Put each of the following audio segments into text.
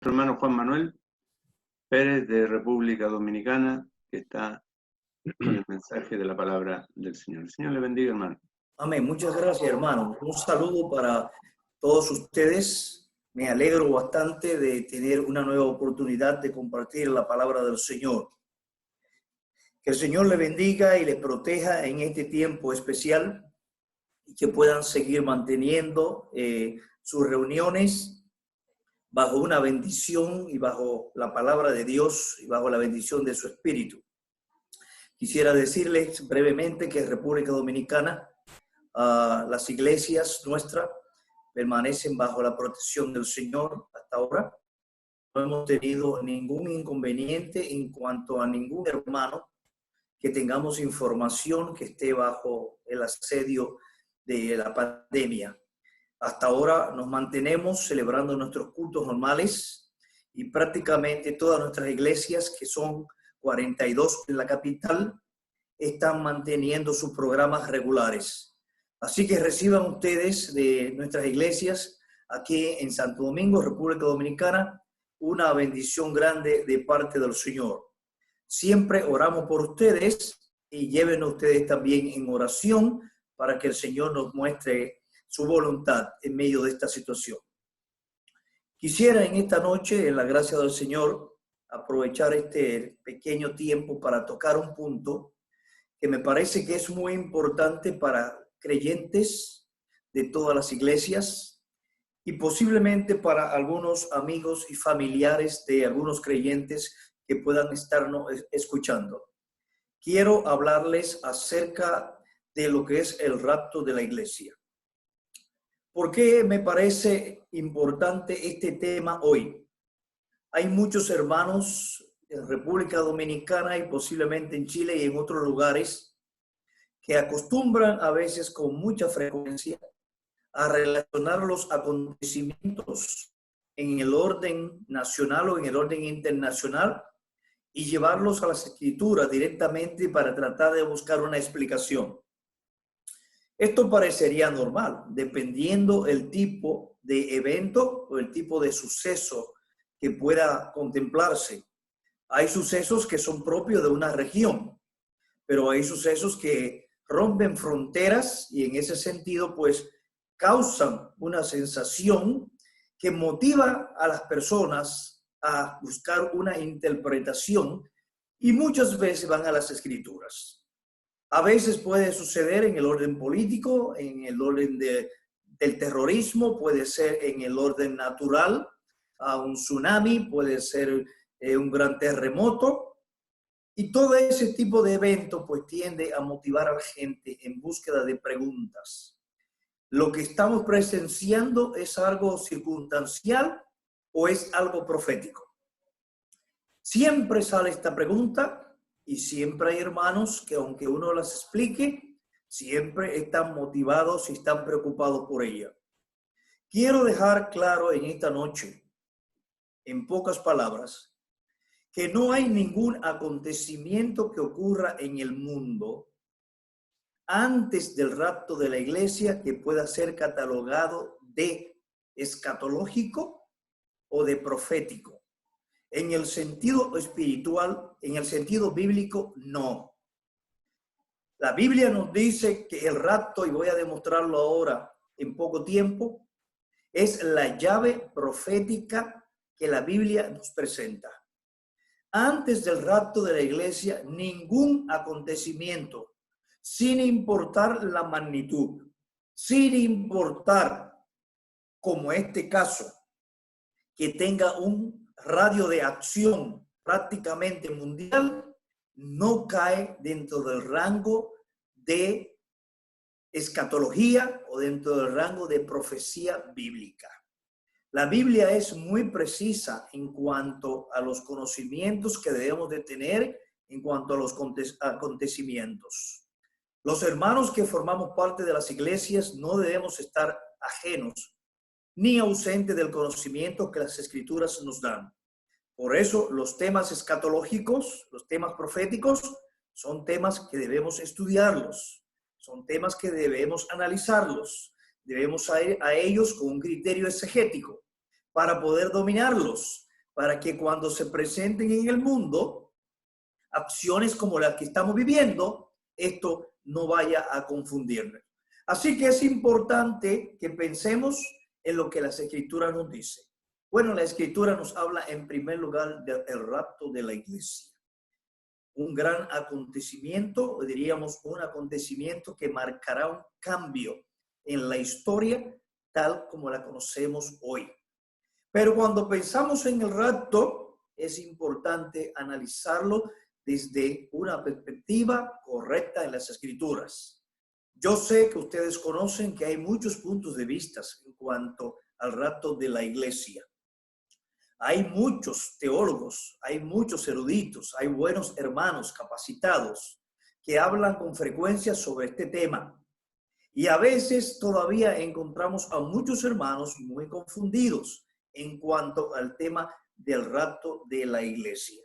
Nuestro hermano Juan Manuel Pérez de República Dominicana, que está con el mensaje de la palabra del Señor. El Señor le bendiga, hermano. Amén. Muchas gracias, hermano. Un saludo para todos ustedes. Me alegro bastante de tener una nueva oportunidad de compartir la palabra del Señor. Que el Señor le bendiga y le proteja en este tiempo especial y que puedan seguir manteniendo sus reuniones bajo una bendición y bajo la palabra de Dios y bajo la bendición de su Espíritu. Quisiera decirles brevemente que en República Dominicana las iglesias nuestras permanecen bajo la protección del Señor hasta ahora. No hemos tenido ningún inconveniente en cuanto a ningún hermano que tengamos información que esté bajo el asedio de la pandemia. Hasta ahora nos mantenemos celebrando nuestros cultos normales y prácticamente todas nuestras iglesias, que son 42 en la capital, están manteniendo sus programas regulares. Así que reciban ustedes de nuestras iglesias aquí en Santo Domingo, República Dominicana, una bendición grande de parte del Señor. Siempre oramos por ustedes y lleven ustedes también en oración para que el Señor nos muestre su voluntad en medio de esta situación. Quisiera en esta noche, en la gracia del Señor, aprovechar este pequeño tiempo para tocar un punto que me parece que es muy importante para creyentes de todas las iglesias y posiblemente para algunos amigos y familiares de algunos creyentes que puedan estarnos escuchando. Quiero hablarles acerca de lo que es el rapto de la iglesia. ¿Por qué me parece importante este tema hoy? Hay muchos hermanos en República Dominicana y posiblemente en Chile y en otros lugares que acostumbran a veces con mucha frecuencia a relacionar los acontecimientos en el orden nacional o en el orden internacional y llevarlos a las escrituras directamente para tratar de buscar una explicación. Esto parecería normal, dependiendo el tipo de evento o el tipo de suceso que pueda contemplarse. Hay sucesos que son propios de una región, pero hay sucesos que rompen fronteras y en ese sentido pues causan una sensación que motiva a las personas a buscar una interpretación y muchas veces van a las escrituras. A veces puede suceder en el orden político, en el orden del terrorismo, puede ser en el orden natural, un tsunami, puede ser un gran terremoto. Y todo ese tipo de evento pues tiende a motivar a la gente en búsqueda de preguntas. ¿Lo que estamos presenciando es algo circunstancial o es algo profético? Siempre sale esta pregunta. Y siempre hay hermanos que aunque uno las explique, siempre están motivados y están preocupados por ella. Quiero dejar claro en esta noche, en pocas palabras, que no hay ningún acontecimiento que ocurra en el mundo antes del rapto de la iglesia que pueda ser catalogado de escatológico o de profético. En el sentido espiritual, en el sentido bíblico, no. La Biblia nos dice que el rapto, y voy a demostrarlo ahora en poco tiempo, es la llave profética que la Biblia nos presenta. Antes del rapto de la iglesia, ningún acontecimiento, sin importar la magnitud, sin importar, como este caso, que tenga un radio de acción prácticamente mundial, no cae dentro del rango de escatología o dentro del rango de profecía bíblica. La Biblia es muy precisa en cuanto a los conocimientos que debemos de tener en cuanto a los acontecimientos. Los hermanos que formamos parte de las iglesias no debemos estar ajenos ni ausente del conocimiento que las escrituras nos dan. Por eso los temas escatológicos, los temas proféticos, son temas que debemos estudiarlos, son temas que debemos analizarlos, debemos ir a ellos con un criterio exegético para poder dominarlos, para que cuando se presenten en el mundo acciones como las que estamos viviendo, esto no vaya a confundirnos. Así que es importante que pensemos en lo que las Escrituras nos dicen. Bueno, la Escritura nos habla en primer lugar del rapto de la iglesia. Un gran acontecimiento, o diríamos un acontecimiento que marcará un cambio en la historia tal como la conocemos hoy. Pero cuando pensamos en el rapto, es importante analizarlo desde una perspectiva correcta en las Escrituras. Yo sé que ustedes conocen que hay muchos puntos de vista en cuanto al rapto de la iglesia. Hay muchos teólogos, hay muchos eruditos, hay buenos hermanos capacitados que hablan con frecuencia sobre este tema. Y a veces todavía encontramos a muchos hermanos muy confundidos en cuanto al tema del rapto de la iglesia.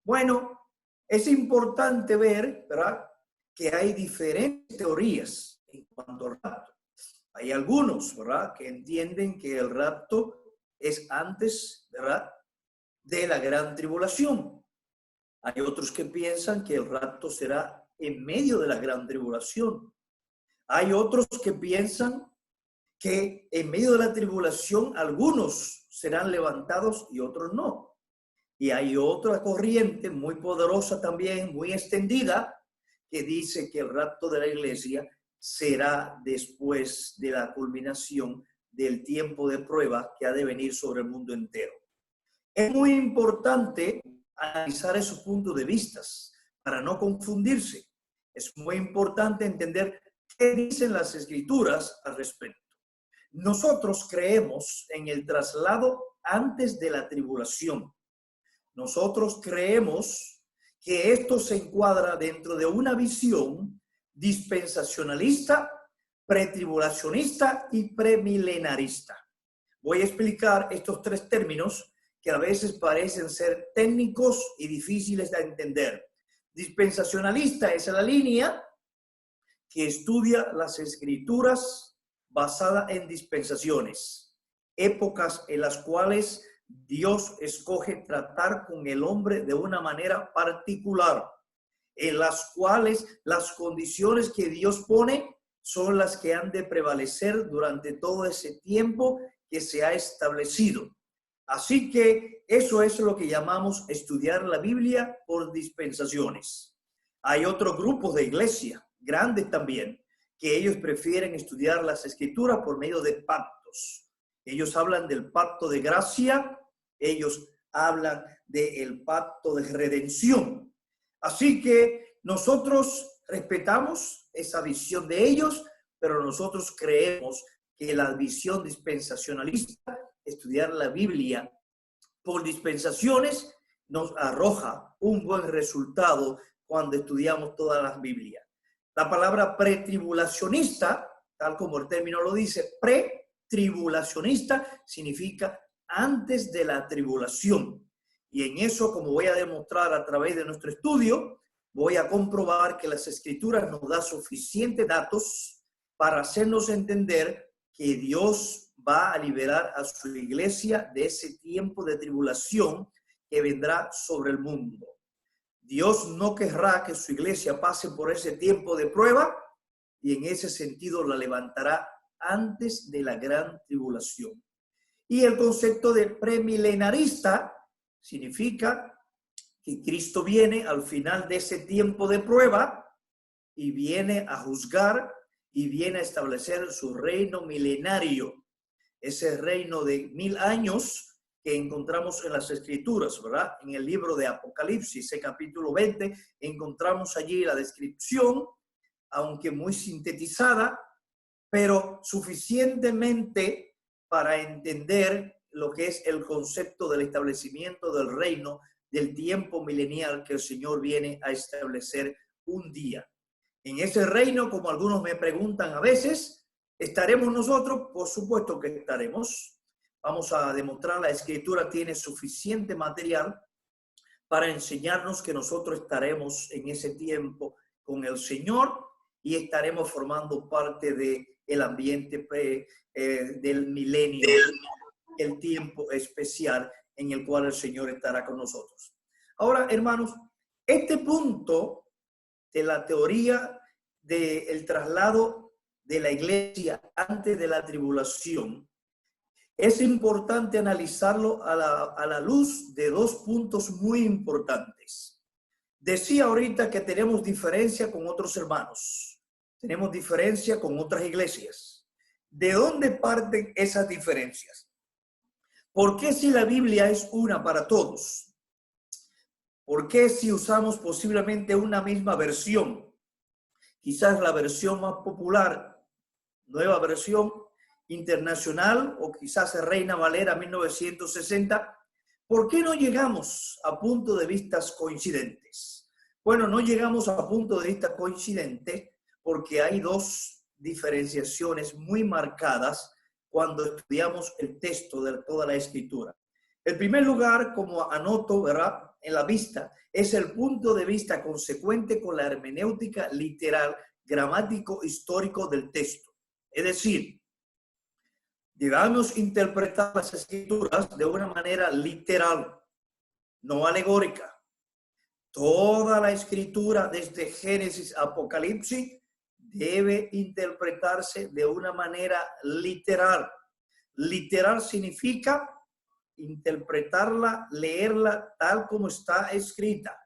Bueno, es importante ver, ¿verdad?, que hay diferentes teorías en cuanto al rapto. Hay algunos, ¿verdad?, que entienden que el rapto es antes, ¿verdad?, de la gran tribulación. Hay otros que piensan que el rapto será en medio de la gran tribulación. Hay otros que piensan que en medio de la tribulación algunos serán levantados y otros no. Y hay otra corriente muy poderosa también, muy extendida, que dice que el rapto de la iglesia será después de la culminación del tiempo de prueba que ha de venir sobre el mundo entero. Es muy importante analizar esos puntos de vista para no confundirse. Es muy importante entender qué dicen las Escrituras al respecto. Nosotros creemos en el traslado antes de la tribulación. Nosotros creemos que esto se encuadra dentro de una visión dispensacionalista, pretribulacionista y premilenarista. Voy a explicar estos tres términos que a veces parecen ser técnicos y difíciles de entender. Dispensacionalista es la línea que estudia las Escrituras basada en dispensaciones, épocas en las cuales Dios escoge tratar con el hombre de una manera particular, en las cuales las condiciones que Dios pone son las que han de prevalecer durante todo ese tiempo que se ha establecido. Así que eso es lo que llamamos estudiar la Biblia por dispensaciones. Hay otros grupos de iglesia, grandes también, que ellos prefieren estudiar las Escrituras por medio de pactos. Ellos hablan del pacto de gracia, ellos hablan del pacto de redención. Así que nosotros respetamos esa visión de ellos, pero nosotros creemos que la visión dispensacionalista, estudiar la Biblia por dispensaciones, nos arroja un buen resultado cuando estudiamos todas las Biblias. La palabra pretribulacionista, tal como el término lo dice, pretribulacionista significa antes de la tribulación. Y en eso, como voy a demostrar a través de nuestro estudio, voy a comprobar que las Escrituras nos dan suficientes datos para hacernos entender que Dios va a liberar a su iglesia de ese tiempo de tribulación que vendrá sobre el mundo. Dios no querrá que su iglesia pase por ese tiempo de prueba y en ese sentido la levantará antes de la gran tribulación. Y el concepto de premilenarista significa que Cristo viene al final de ese tiempo de prueba y viene a juzgar y viene a establecer su reino milenario, ese reino de 1000 años que encontramos en las Escrituras, ¿verdad? En el libro de Apocalipsis, el capítulo 20, encontramos allí la descripción, aunque muy sintetizada, pero suficientemente para entender lo que es el concepto del establecimiento del reino, del tiempo milenial que el Señor viene a establecer un día. En ese reino, como algunos me preguntan a veces, ¿estaremos nosotros? Por supuesto que estaremos. Vamos a demostrar, la Escritura tiene suficiente material para enseñarnos que nosotros estaremos en ese tiempo con el Señor y estaremos formando parte del ambiente del milenio, el tiempo especial en el cual el Señor estará con nosotros. Ahora, hermanos, este punto de la teoría del traslado de la iglesia antes de la tribulación, es importante analizarlo a la luz de dos puntos muy importantes. Decía ahorita que tenemos diferencia con otros hermanos, tenemos diferencia con otras iglesias. ¿De dónde parten esas diferencias? ¿Por qué si la Biblia es una para todos? ¿Por qué si usamos posiblemente una misma versión? Quizás la versión más popular, nueva versión internacional, o quizás Reina Valera 1960. ¿Por qué no llegamos a puntos de vista coincidentes? Bueno, no llegamos a puntos de vista coincidentes porque hay dos diferenciaciones muy marcadas cuando estudiamos el texto de toda la Escritura. El primer lugar, como anoto, ¿verdad?, en la vista, es el punto de vista consecuente con la hermenéutica literal, gramático, histórico del texto. Es decir, debemos interpretar las Escrituras de una manera literal, no alegórica. Toda la Escritura, desde Génesis a Apocalipsis, debe interpretarse de una manera literal. Literal significa interpretarla, leerla tal como está escrita.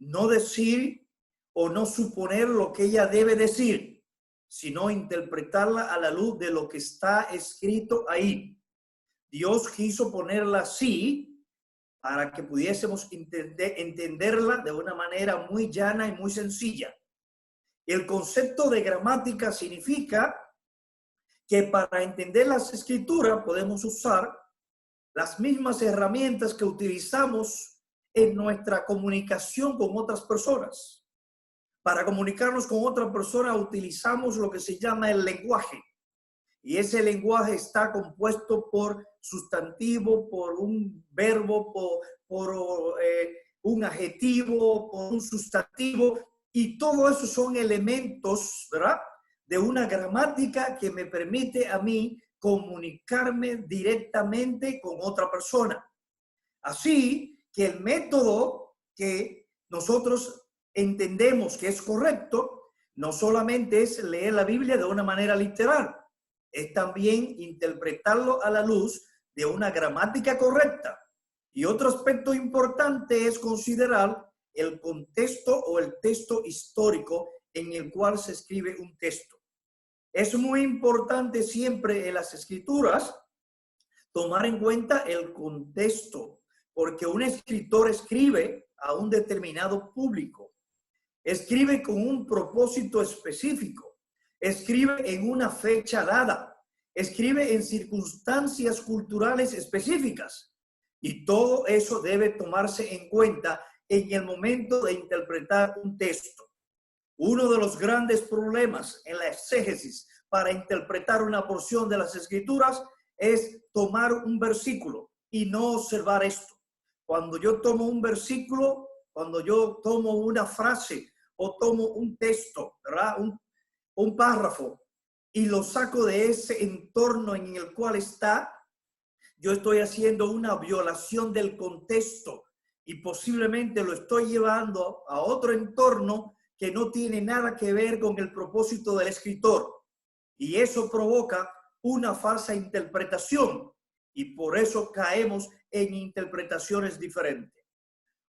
No decir o no suponer lo que ella debe decir, sino interpretarla a la luz de lo que está escrito ahí. Dios quiso ponerla así para que pudiésemos entenderla de una manera muy llana y muy sencilla. El concepto de gramática significa que para entender las escrituras podemos usar las mismas herramientas que utilizamos en nuestra comunicación con otras personas. Para comunicarnos con otra persona utilizamos lo que se llama el lenguaje. Y ese lenguaje está compuesto por sustantivo, por un verbo, por un adjetivo, por un sustantivo. Y todo eso son elementos, ¿verdad?, de una gramática que me permite a mí comunicarme directamente con otra persona. Así que el método que nosotros entendemos que es correcto no solamente es leer la Biblia de una manera literal, es también interpretarlo a la luz de una gramática correcta. Y otro aspecto importante es considerar el contexto o el texto histórico en el cual se escribe un texto. Es muy importante siempre en las escrituras tomar en cuenta el contexto, porque un escritor escribe a un determinado público, escribe con un propósito específico, escribe en una fecha dada, escribe en circunstancias culturales específicas, y todo eso debe tomarse en cuenta en el momento de interpretar un texto. Uno de los grandes problemas en la exégesis para interpretar una porción de las Escrituras es tomar un versículo y no observar esto. Cuando yo tomo un versículo, cuando yo tomo una frase o tomo un texto, ¿verdad?, un párrafo, y lo saco de ese entorno en el cual está, yo estoy haciendo una violación del contexto y posiblemente lo estoy llevando a otro entorno que no tiene nada que ver con el propósito del escritor. Y eso provoca una falsa interpretación y por eso caemos en interpretaciones diferentes.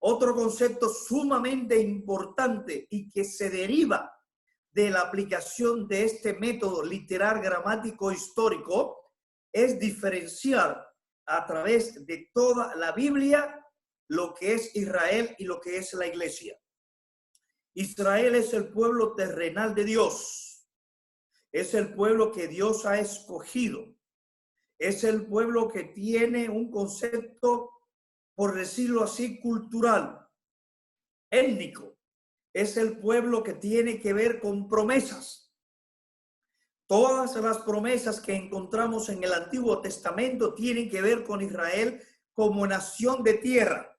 Otro concepto sumamente importante y que se deriva de la aplicación de este método literal, gramático, histórico, es diferenciar a través de toda la Biblia lo que es Israel y lo que es la iglesia. Israel es el pueblo terrenal de Dios. Es el pueblo que Dios ha escogido. Es el pueblo que tiene un concepto, por decirlo así, cultural, étnico. Es el pueblo que tiene que ver con promesas. Todas las promesas que encontramos en el Antiguo Testamento tienen que ver con Israel como nación de tierra.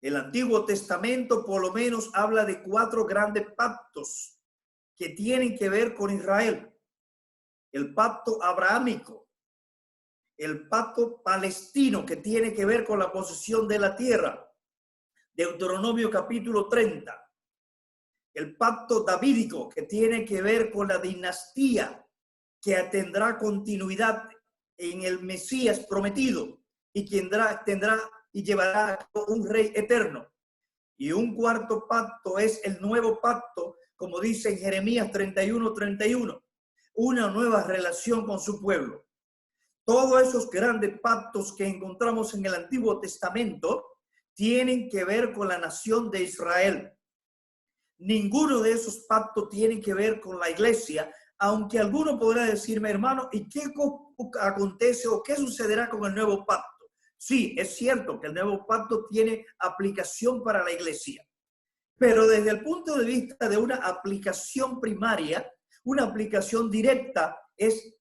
El Antiguo Testamento por lo menos habla de 4 grandes pactos que tienen que ver con Israel. El pacto abrahámico, el pacto palestino que tiene que ver con la posesión de la tierra, Deuteronomio capítulo 30, el pacto davídico que tiene que ver con la dinastía que tendrá continuidad en el Mesías prometido y quien tendrá y llevará a cabo un rey eterno. Y un cuarto pacto es el nuevo pacto, como dice en Jeremías 31:31, una nueva relación con su pueblo. Todos esos grandes pactos que encontramos en el Antiguo Testamento tienen que ver con la nación de Israel. Ninguno de esos pactos tiene que ver con la iglesia, aunque alguno podrá decirme, hermano, ¿y qué acontece o qué sucederá con el nuevo pacto? Sí, es cierto que el nuevo pacto tiene aplicación para la iglesia, pero desde el punto de vista de una aplicación primaria, una aplicación directa es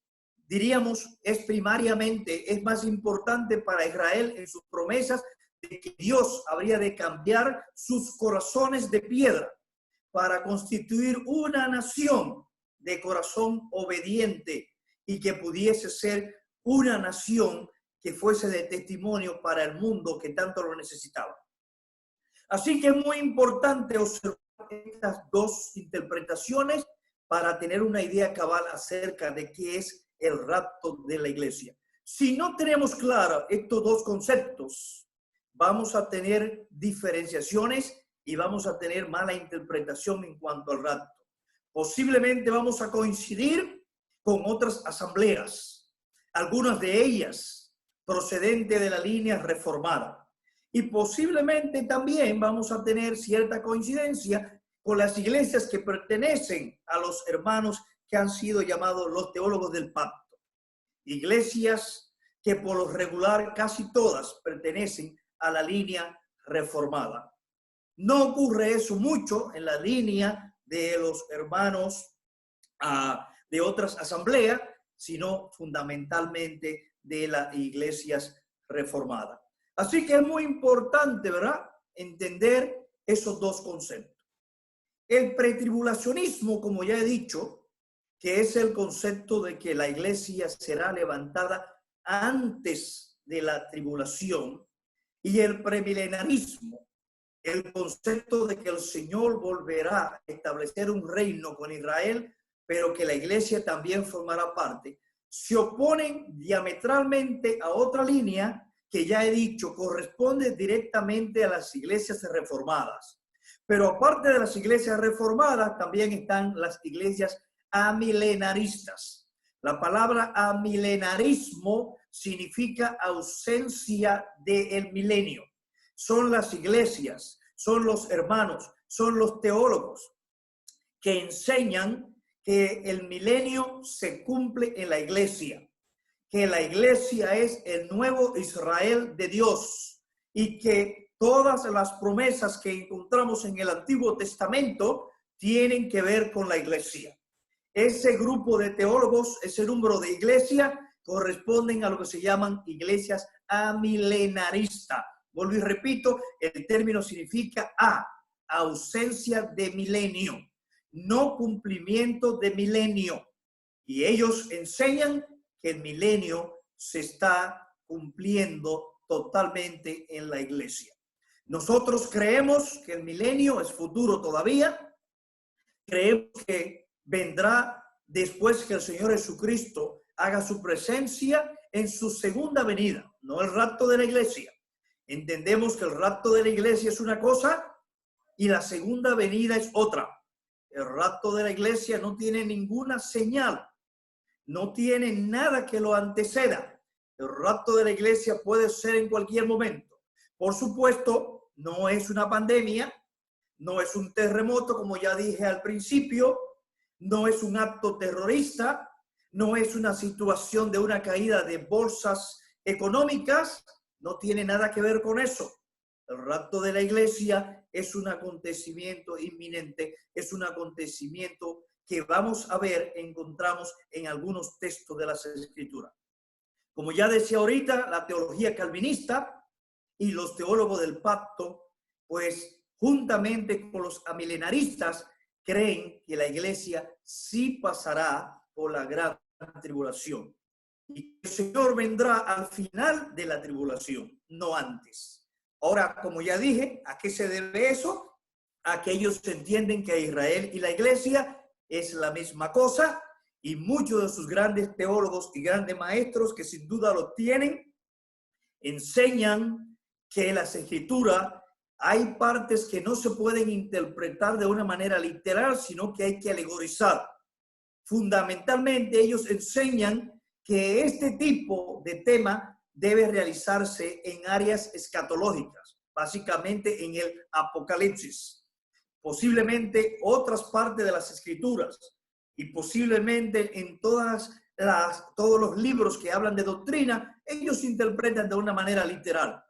primariamente, es más importante para Israel en sus promesas de que Dios habría de cambiar sus corazones de piedra para constituir una nación de corazón obediente y que pudiese ser una nación que fuese de testimonio para el mundo que tanto lo necesitaba. Así que es muy importante observar estas dos interpretaciones para tener una idea cabal acerca de qué es el rapto de la iglesia. Si no tenemos claro estos dos conceptos, vamos a tener diferenciaciones y vamos a tener mala interpretación en cuanto al rapto. Posiblemente vamos a coincidir con otras asambleas, algunas de ellas procedentes de la línea reformada. Y posiblemente también vamos a tener cierta coincidencia con las iglesias que pertenecen a los hermanos que han sido llamados los teólogos del pacto. Iglesias que por lo regular casi todas pertenecen a la línea reformada. No ocurre eso mucho en la línea de los hermanos de otras asambleas, sino fundamentalmente de las iglesias reformadas. Así que es muy importante, ¿verdad?, entender esos dos conceptos. El pretribulacionismo, como ya he dicho, que es el concepto de que la iglesia será levantada antes de la tribulación, y el premilenarismo, el concepto de que el Señor volverá a establecer un reino con Israel, pero que la iglesia también formará parte, se oponen diametralmente a otra línea que ya he dicho, corresponde directamente a las iglesias reformadas. Pero aparte de las iglesias reformadas, también están las iglesias amilenaristas. La palabra amilenarismo significa ausencia del milenio. Son las iglesias, son los hermanos, son los teólogos que enseñan que el milenio se cumple en la iglesia, que la iglesia es el nuevo Israel de Dios y que todas las promesas que encontramos en el Antiguo Testamento tienen que ver con la iglesia. Ese grupo de teólogos, ese número de iglesia, corresponden a lo que se llaman iglesias amilenaristas. Vuelvo y repito, el término significa ausencia de milenio, no cumplimiento de milenio. Y ellos enseñan que el milenio se está cumpliendo totalmente en la iglesia. Nosotros creemos que el milenio es futuro todavía. Creemos que vendrá después que el Señor Jesucristo haga su presencia en su segunda venida, no el rapto de la iglesia. Entendemos que el rapto de la iglesia es una cosa y la segunda venida es otra. El rapto de la iglesia no tiene ninguna señal, no tiene nada que lo anteceda. El rapto de la iglesia puede ser en cualquier momento. Por supuesto, no es una pandemia, no es un terremoto, como ya dije al principio, no es un acto terrorista, no es una situación de una caída de bolsas económicas, no tiene nada que ver con eso. El rapto de la iglesia es un acontecimiento inminente, es un acontecimiento que vamos a ver, encontramos en algunos textos de las Escrituras. Como ya decía ahorita, la teología calvinista y los teólogos del pacto, pues juntamente con los amilenaristas, creen que la iglesia sí pasará por la gran tribulación. y el Señor vendrá al final de la tribulación, no antes. Ahora, como ya dije, ¿a qué se debe eso? A que ellos entienden que Israel y la iglesia es la misma cosa, y muchos de sus grandes teólogos y grandes maestros, que sin duda lo tienen, enseñan que en las escrituras hay partes que no se pueden interpretar de una manera literal, sino que hay que alegorizar. Fundamentalmente, ellos enseñan que este tipo de tema debe realizarse en áreas escatológicas, básicamente en el Apocalipsis, posiblemente otras partes de las escrituras y posiblemente en todos los libros que hablan de doctrina, ellos interpretan de una manera literal.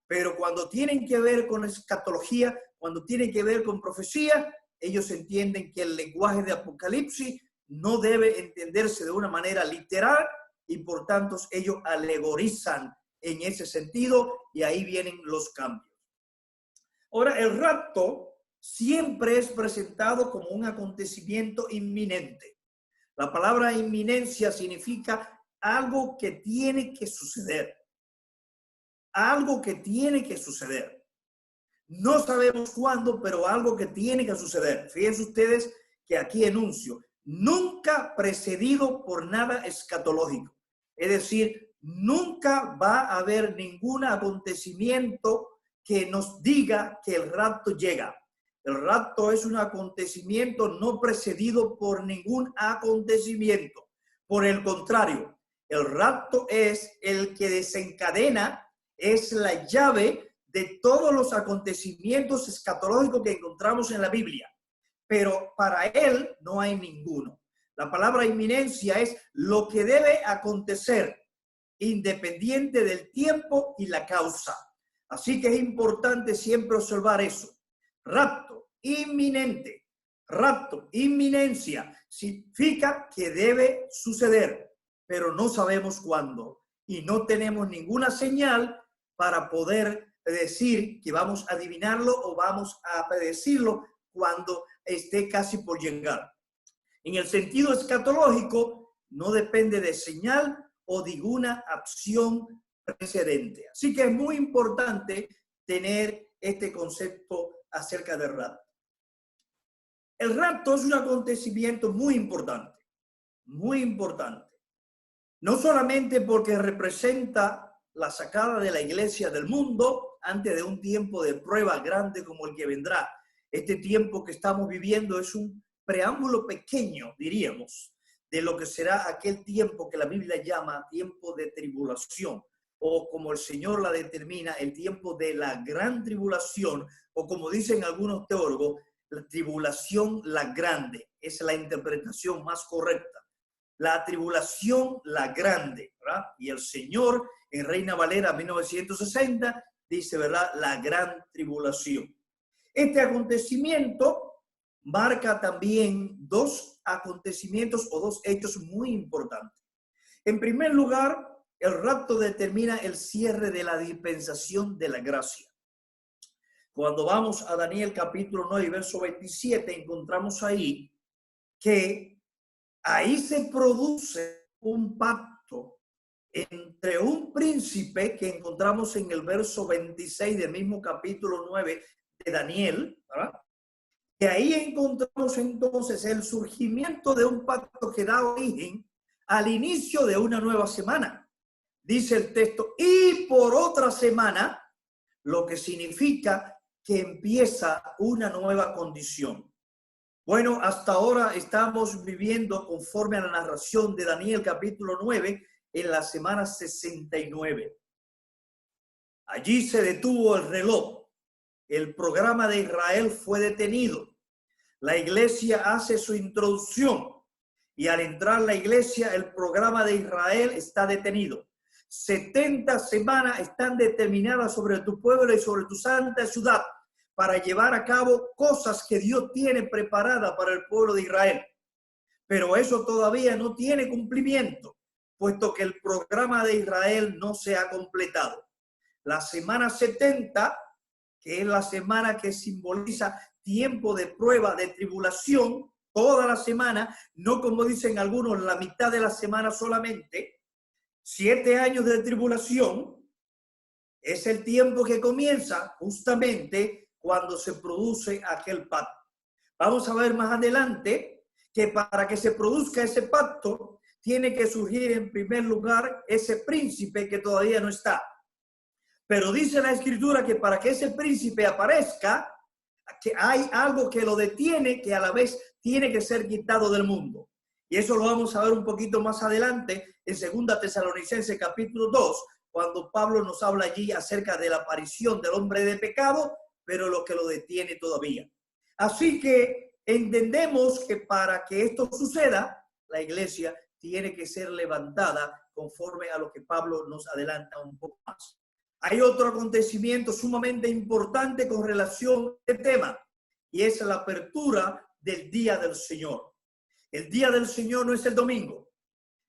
Pero cuando tienen que ver con escatología, cuando tienen que ver con profecía, ellos entienden que el lenguaje de Apocalipsis no debe entenderse de una manera literal, y por tanto ellos alegorizan en ese sentido, y ahí vienen los cambios. Ahora, el rapto siempre es presentado como un acontecimiento inminente. La palabra inminencia significa algo que tiene que suceder. Algo que tiene que suceder. No sabemos cuándo, pero algo que tiene que suceder. Fíjense ustedes que aquí enuncio, nunca precedido por nada escatológico. Es decir, nunca va a haber ningún acontecimiento que nos diga que el rapto llega. El rapto es un acontecimiento no precedido por ningún acontecimiento. Por el contrario, el rapto es el que desencadena, es la llave de todos los acontecimientos escatológicos que encontramos en la Biblia. Pero para él no hay ninguno. La palabra inminencia es lo que debe acontecer, independiente del tiempo y la causa. Así que es importante siempre observar eso. Rapto, inminente. Rapto, inminencia, significa que debe suceder, pero no sabemos cuándo. Y no tenemos ninguna señal para poder decir que vamos a adivinarlo o vamos a predecirlo cuando esté casi por llegar. En el sentido escatológico, no depende de señal o de una acción precedente. Así que es muy importante tener este concepto acerca del rapto. El rapto es un acontecimiento muy importante, muy importante. No solamente porque representa la sacada de la iglesia del mundo antes de un tiempo de prueba grande como el que vendrá. Este tiempo que estamos viviendo es un preámbulo pequeño, diríamos, de lo que será aquel tiempo que la Biblia llama tiempo de tribulación, o como el Señor la determina, el tiempo de la gran tribulación, o como dicen algunos teólogos, la tribulación la grande. Es la interpretación más correcta. La tribulación la grande, ¿verdad? Y el Señor en Reina Valera 1960 dice, ¿verdad? La gran tribulación. Este acontecimiento marca también dos acontecimientos o dos hechos muy importantes. En primer lugar, el rapto determina el cierre de la dispensación de la gracia. Cuando vamos a Daniel capítulo 9, verso 27, encontramos ahí que ahí se produce un pacto entre un príncipe que encontramos en el verso 26 del mismo capítulo 9 de Daniel, ¿verdad? Y ahí encontramos entonces el surgimiento de un pacto que da origen al inicio de una nueva semana. Dice el texto, y por otra semana, lo que significa que empieza una nueva condición. Bueno, hasta ahora estamos viviendo conforme a la narración de Daniel capítulo 9 en la semana 69. Allí se detuvo el reloj. El programa de Israel fue detenido. La iglesia hace su introducción y al entrar la iglesia el programa de Israel está detenido. 70 semanas están determinadas sobre tu pueblo y sobre tu santa ciudad para llevar a cabo cosas que Dios tiene preparadas para el pueblo de Israel. Pero eso todavía no tiene cumplimiento, puesto que el programa de Israel no se ha completado. La semana 70, que es la semana que simboliza tiempo de prueba, de tribulación, toda la semana, no como dicen algunos, la mitad de la semana solamente, 7 años de tribulación es el tiempo que comienza justamente cuando se produce aquel pacto. Vamos a ver más adelante que para que se produzca ese pacto tiene que surgir en primer lugar ese príncipe que todavía no está. Pero dice la Escritura que para que ese príncipe aparezca, que hay algo que lo detiene, que a la vez tiene que ser quitado del mundo. Y eso lo vamos a ver un poquito más adelante en 2 Tesalonicenses capítulo 2, cuando Pablo nos habla allí acerca de la aparición del hombre de pecado, pero lo que lo detiene todavía. Así que entendemos que para que esto suceda, la iglesia tiene que ser levantada conforme a lo que Pablo nos adelanta un poco más. Hay otro acontecimiento sumamente importante con relación a este tema, y es la apertura del Día del Señor. El Día del Señor no es el domingo.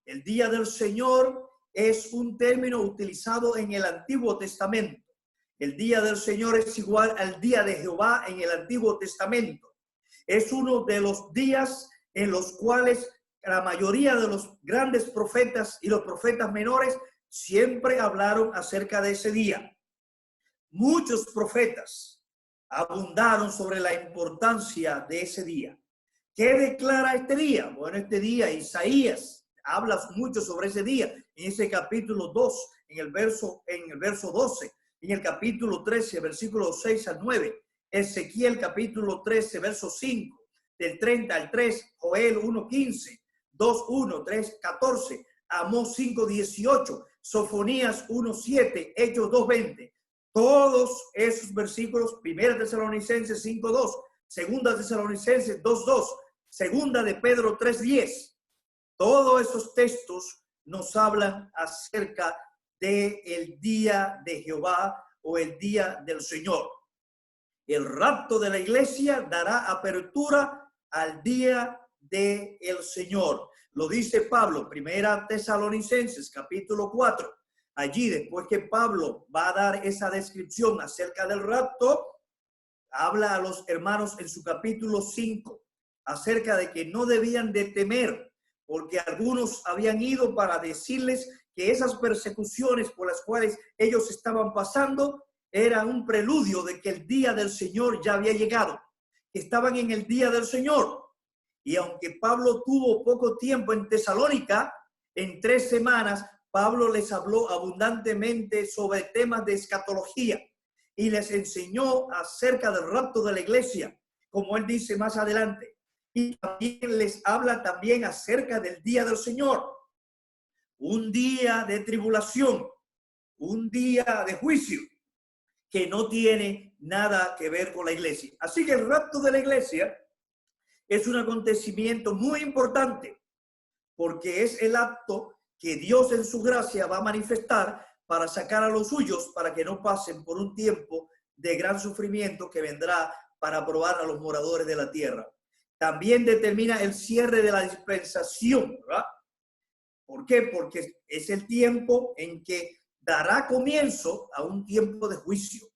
El Día del Señor es un término utilizado en el Antiguo Testamento. El Día del Señor es igual al Día de Jehová en el Antiguo Testamento. Es uno de los días en los cuales la mayoría de los grandes profetas y los profetas menores siempre hablaron acerca de ese día. Muchos profetas abundaron sobre la importancia de ese día. ¿Qué declara este día? Bueno, este día Isaías habla mucho sobre ese día en ese capítulo 2, en el verso 12, en el capítulo 13, versículos 6 al 9, Ezequiel capítulo 13, verso 5, del 30 al 3, Joel 1:15, 2:1, 3:14, Amós 5:18, Sofonías 1:7, Hechos 2:20. Todos esos versículos, 1 Tesalonicenses 5:2, 2 Tesalonicenses 2:2, 2 de Pedro 3:10. Todos esos textos nos hablan acerca del día de Jehová o el día del Señor. El rapto de la iglesia dará apertura al día del Señor. Lo dice Pablo, 1 Tesalonicenses capítulo 4. Allí, después que Pablo va a dar esa descripción acerca del rapto, habla a los hermanos en su capítulo 5 acerca de que no debían de temer, porque algunos habían ido para decirles que esas persecuciones por las cuales ellos estaban pasando era un preludio de que el día del Señor ya había llegado, que estaban en el día del Señor. Y aunque Pablo tuvo poco tiempo en Tesalónica, en 3 semanas, Pablo les habló abundantemente sobre temas de escatología y les enseñó acerca del rapto de la iglesia, como él dice más adelante. Y también les habla también acerca del día del Señor, un día de tribulación, un día de juicio que no tiene nada que ver con la iglesia. Así que el rapto de la iglesia es un acontecimiento muy importante porque es el acto que Dios en su gracia va a manifestar para sacar a los suyos para que no pasen por un tiempo de gran sufrimiento que vendrá para probar a los moradores de la tierra. También determina el cierre de la dispensación, ¿verdad? ¿Por qué? Porque es el tiempo en que dará comienzo a un tiempo de juicio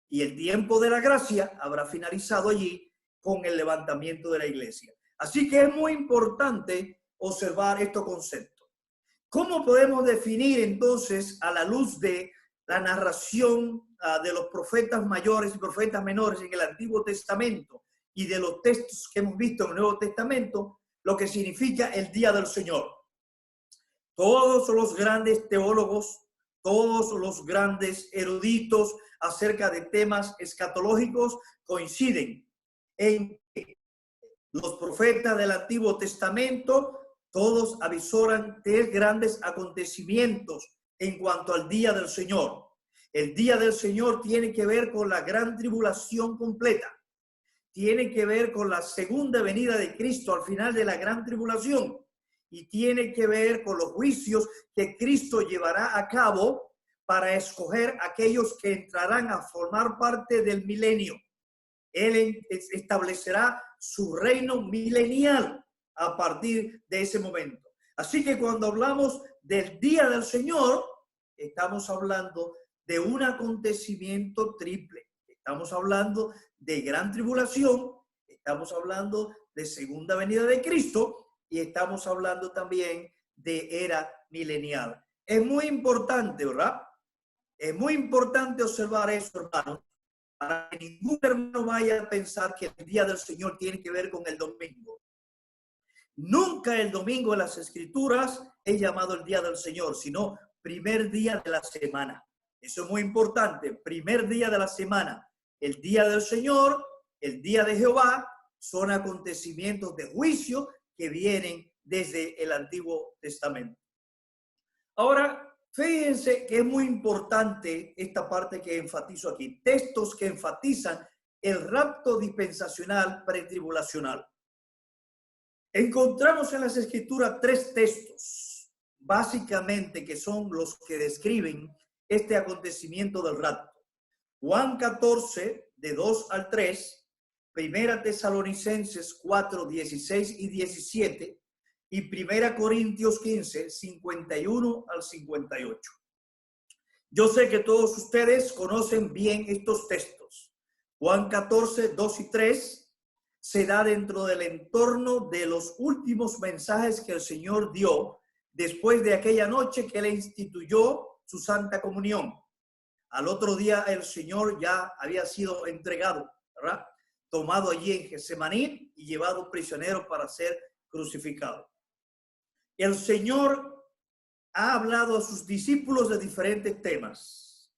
y el tiempo de la gracia habrá finalizado allí con el levantamiento de la iglesia. Así que es muy importante observar estos conceptos. ¿Cómo podemos definir entonces, a la luz de la narración de los profetas mayores y profetas menores en el Antiguo Testamento y de los textos que hemos visto en el Nuevo Testamento, lo que significa el día del Señor? Todos los grandes teólogos, todos los grandes eruditos acerca de temas escatológicos coinciden en que los profetas del Antiguo Testamento todos avisoran 3 grandes acontecimientos en cuanto al día del Señor. El día del Señor tiene que ver con la gran tribulación completa. Tiene que ver con la segunda venida de Cristo al final de la gran tribulación. Y tiene que ver con los juicios que Cristo llevará a cabo para escoger a aquellos que entrarán a formar parte del milenio. Él establecerá su reino milenial a partir de ese momento. Así que cuando hablamos del día del Señor, estamos hablando de un acontecimiento triple. Estamos hablando de gran tribulación, estamos hablando de segunda venida de Cristo y estamos hablando también de era milenial. Es muy importante, ¿verdad? Es muy importante observar eso, hermano, para que ningún hermano vaya a pensar que el día del Señor tiene que ver con el domingo. Nunca el domingo en las Escrituras es llamado el día del Señor, sino primer día de la semana. Eso es muy importante. Primer día de la semana. El día del Señor, el día de Jehová, son acontecimientos de juicio que vienen desde el Antiguo Testamento. Ahora, fíjense que es muy importante esta parte que enfatizo aquí. Textos que enfatizan el rapto dispensacional pretribulacional. Encontramos en las Escrituras 3 textos, básicamente, que son los que describen este acontecimiento del rapto. Juan 14, de 2 al 3, Primera Tesalonicenses 4, 16 y 17, y Primera Corintios 15, 51 al 58. Yo sé que todos ustedes conocen bien estos textos. Juan 14, 2 y 3 se da dentro del entorno de los últimos mensajes que el Señor dio después de aquella noche que Él instituyó su Santa Comunión. Al otro día el Señor ya había sido entregado, ¿verdad? Tomado allí en Getsemaní y llevado prisionero para ser crucificado. El Señor ha hablado a sus discípulos de diferentes temas.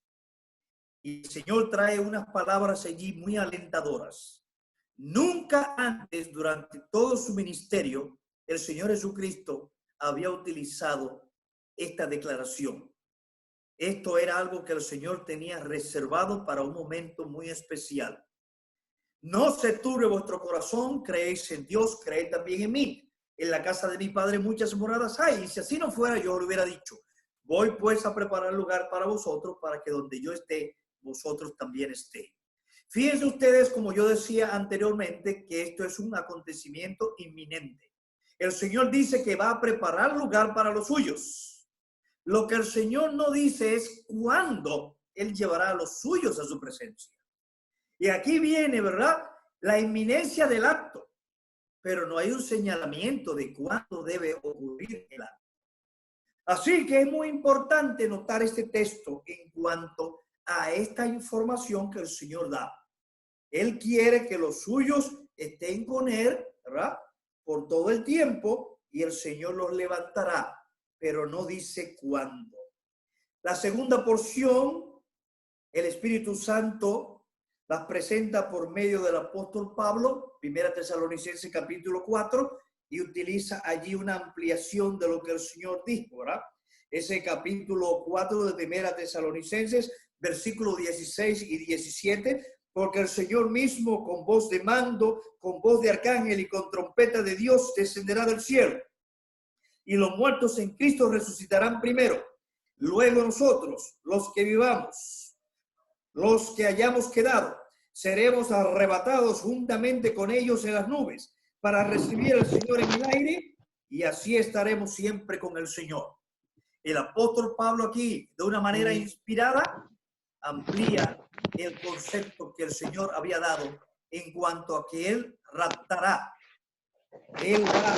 Y el Señor trae unas palabras allí muy alentadoras. Nunca antes, durante todo su ministerio, el Señor Jesucristo había utilizado esta declaración. Esto era algo que el Señor tenía reservado para un momento muy especial. No se turbe vuestro corazón, creéis en Dios, creed también en mí. En la casa de mi Padre muchas moradas hay, y si así no fuera, yo lo hubiera dicho. Voy pues a preparar lugar para vosotros, para que donde yo esté, vosotros también estéis. Fíjense ustedes, como yo decía anteriormente, que esto es un acontecimiento inminente. El Señor dice que va a preparar lugar para los suyos. Lo que el Señor no dice es cuándo Él llevará a los suyos a su presencia. Y aquí viene, ¿verdad?, la inminencia del acto, pero no hay un señalamiento de cuándo debe ocurrir el acto. Así que es muy importante notar este texto en cuanto a esta información que el Señor da. Él quiere que los suyos estén con Él, ¿verdad?, por todo el tiempo, y el Señor los levantará, pero no dice cuándo. La segunda porción, el Espíritu Santo las presenta por medio del apóstol Pablo, Primera Tesalonicenses capítulo 4, y utiliza allí una ampliación de lo que el Señor dijo, ¿verdad? Ese capítulo 4 de Primera Tesalonicenses, versículos 16 y 17, porque el Señor mismo con voz de mando, con voz de arcángel y con trompeta de Dios descenderá del cielo. Y los muertos en Cristo resucitarán primero. Luego nosotros, los que vivamos, los que hayamos quedado, seremos arrebatados juntamente con ellos en las nubes para recibir al Señor en el aire, y así estaremos siempre con el Señor. El apóstol Pablo aquí, de una manera inspirada, amplía el concepto que el Señor había dado en cuanto a que Él raptará. Él va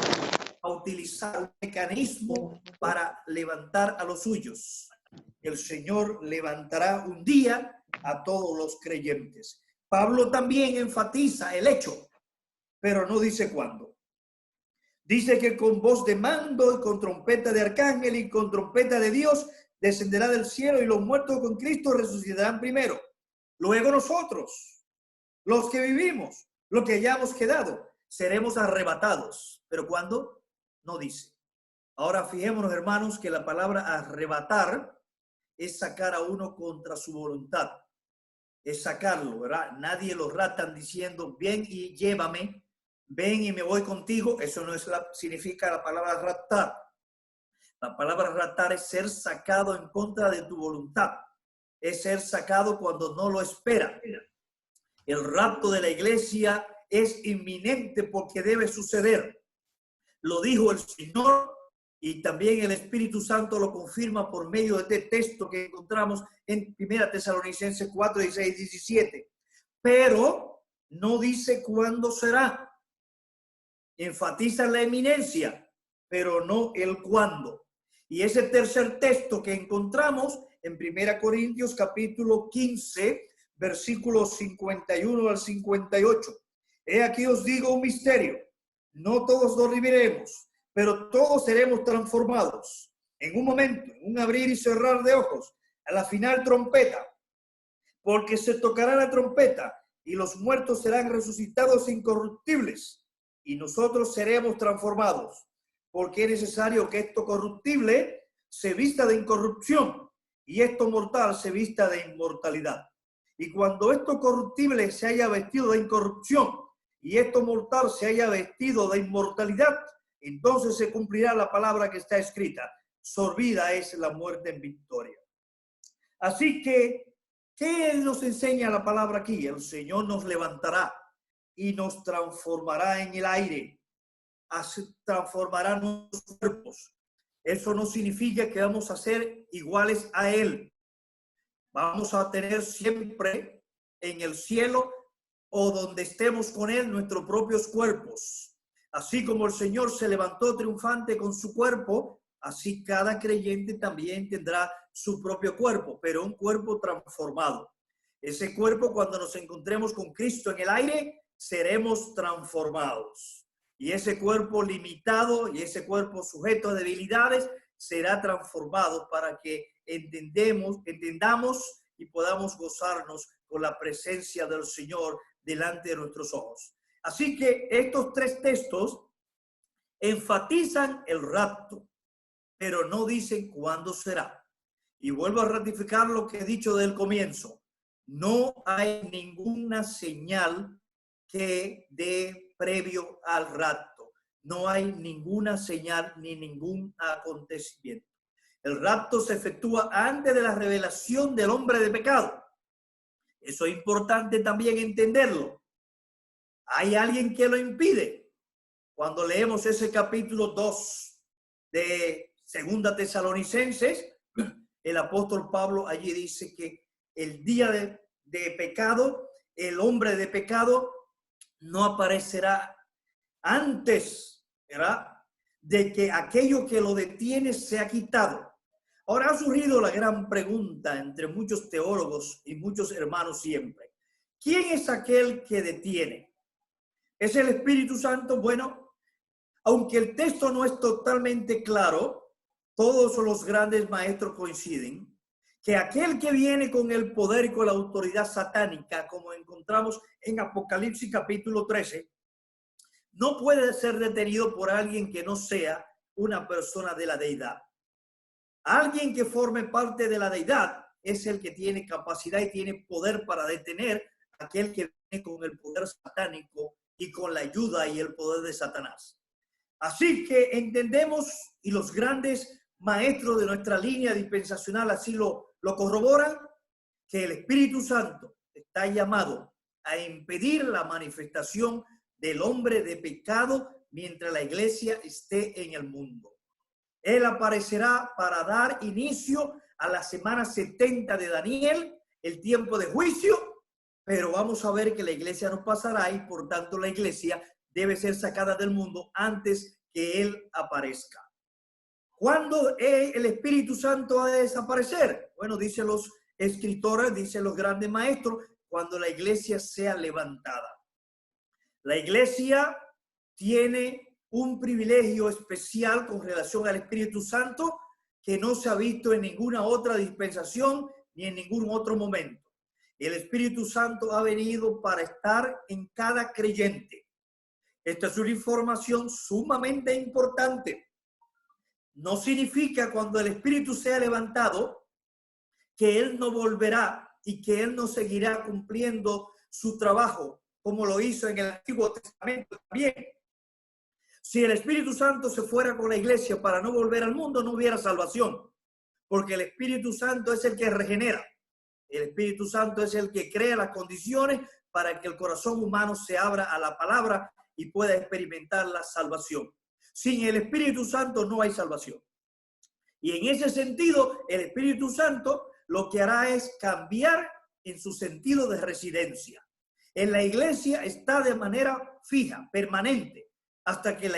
a utilizar un mecanismo para levantar a los suyos. El Señor levantará un día a todos los creyentes. Pablo también enfatiza el hecho, pero no dice cuándo. Dice que con voz de mando y con trompeta de arcángel y con trompeta de Dios descenderá del cielo, y los muertos con Cristo resucitarán primero. Luego nosotros, los que vivimos, los que hayamos quedado, seremos arrebatados. ¿Pero cuándo? No dice. Ahora fijémonos, hermanos, que la palabra arrebatar es sacar a uno contra su voluntad. Es sacarlo, ¿verdad? Nadie lo raptan diciendo, ven y llévame, ven y me voy contigo. Eso no es significa la palabra raptar. La palabra raptar es ser sacado en contra de tu voluntad. Es ser sacado cuando no lo espera. El rapto de la iglesia es inminente porque debe suceder. Lo dijo el Señor, y también el Espíritu Santo lo confirma por medio de este texto que encontramos en 1 Tesalonicenses 4, 16 y 17. Pero no dice cuándo será. Enfatiza la eminencia, pero no el cuándo. Y ese tercer texto que encontramos en 1 Corintios capítulo 15, versículos 51 al 58. He aquí os digo un misterio. No todos dormiremos, pero todos seremos transformados. En un momento, en un abrir y cerrar de ojos, a la final trompeta. Porque se tocará la trompeta y los muertos serán resucitados incorruptibles y nosotros seremos transformados. Porque es necesario que esto corruptible se vista de incorrupción y esto mortal se vista de inmortalidad. Y cuando esto corruptible se haya vestido de incorrupción y esto mortal se haya vestido de inmortalidad, entonces se cumplirá la palabra que está escrita: sorbida es la muerte en victoria. Así que, ¿qué nos enseña la palabra aquí? El Señor nos levantará y nos transformará en el aire. Transformará nuestros cuerpos. Eso no significa que vamos a ser iguales a Él. Vamos a tener siempre en el cielo o donde estemos con Él nuestros propios cuerpos. Así como el Señor se levantó triunfante con su cuerpo, así cada creyente también tendrá su propio cuerpo, pero un cuerpo transformado. Ese cuerpo, cuando nos encontremos con Cristo en el aire, seremos transformados. Y ese cuerpo limitado y ese cuerpo sujeto a debilidades será transformado para que entendamos y podamos gozarnos con la presencia del Señor delante de nuestros ojos. Así que estos tres textos enfatizan el rapto, pero no dicen cuándo será. Y vuelvo a ratificar lo que he dicho del comienzo. No hay ninguna señal que dé previo al rapto. No hay ninguna señal ni ningún acontecimiento. El rapto se efectúa antes de la revelación del hombre de pecado. Eso es importante también entenderlo. ¿Hay alguien que lo impide? Cuando leemos ese capítulo 2 de Segunda Tesalonicenses, el apóstol Pablo allí dice que el día de pecado, el hombre de pecado no aparecerá antes, ¿verdad?, de que aquello que lo detiene sea quitado. Ahora ha surgido la gran pregunta entre muchos teólogos y muchos hermanos siempre. ¿Quién es aquel que detiene? ¿Es el Espíritu Santo? Bueno, aunque el texto no es totalmente claro, todos los grandes maestros coinciden que aquel que viene con el poder y con la autoridad satánica, como encontramos en Apocalipsis capítulo 13, no puede ser detenido por alguien que no sea una persona de la deidad. Alguien que forme parte de la deidad es el que tiene capacidad y tiene poder para detener a aquel que viene con el poder satánico y con la ayuda y el poder de Satanás. Así que entendemos, y los grandes maestros de nuestra línea dispensacional así lo corroboran, que el Espíritu Santo está llamado a impedir la manifestación del hombre de pecado mientras la iglesia esté en el mundo. Él aparecerá para dar inicio a la semana 70 de Daniel, el tiempo de juicio, pero vamos a ver que la iglesia no pasará y por tanto la iglesia debe ser sacada del mundo antes que él aparezca. ¿Cuándo el Espíritu Santo ha de desaparecer? Bueno, dicen los escritores, dicen los grandes maestros, cuando la iglesia sea levantada. La iglesia tiene un privilegio especial con relación al Espíritu Santo que no se ha visto en ninguna otra dispensación ni en ningún otro momento. El Espíritu Santo ha venido para estar en cada creyente. Esta es una información sumamente importante. No significa cuando el Espíritu sea levantado que Él no volverá y que Él no seguirá cumpliendo su trabajo como lo hizo en el Antiguo Testamento también. Si el Espíritu Santo se fuera con la iglesia para no volver al mundo, no hubiera salvación, porque el Espíritu Santo es el que regenera. El Espíritu Santo es el que crea las condiciones para que el corazón humano se abra a la palabra y pueda experimentar la salvación. Sin el Espíritu Santo no hay salvación. Y en ese sentido, el Espíritu Santo lo que hará es cambiar en su sentido de residencia. En la iglesia está de manera fija, permanente. hasta que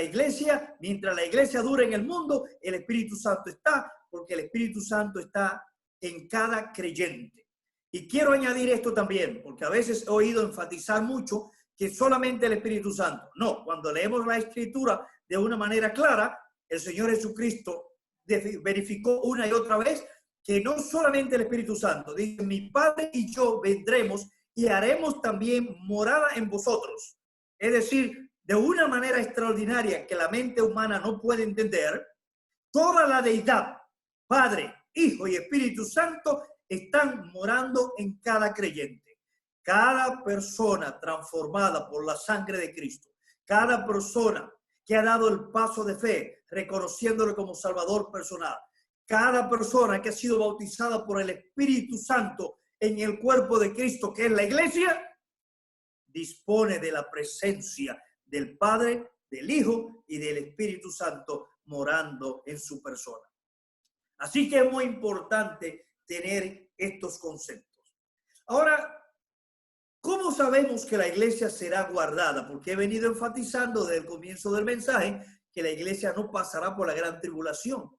mientras la iglesia dure en el mundo, el Espíritu Santo está, porque el Espíritu Santo está en cada creyente. Y quiero añadir esto también, porque a veces he oído enfatizar mucho que solamente el Espíritu Santo. No, cuando leemos la Escritura de una manera clara, el Señor Jesucristo verificó una y otra vez que no solamente el Espíritu Santo, dice, mi Padre y yo vendremos y haremos también morada en vosotros. Es decir, de una manera extraordinaria que la mente humana no puede entender, toda la deidad, Padre, Hijo y Espíritu Santo, están morando en cada creyente. Cada persona transformada por la sangre de Cristo, cada persona que ha dado el paso de fe, reconociéndolo como Salvador personal, cada persona que ha sido bautizada por el Espíritu Santo en el cuerpo de Cristo, que es la iglesia, dispone de la presencia del Padre, del Hijo y del Espíritu Santo morando en su persona. Así que es muy importante tener estos conceptos. Ahora, ¿cómo sabemos que la iglesia será guardada? Porque he venido enfatizando desde el comienzo del mensaje que la iglesia no pasará por la gran tribulación.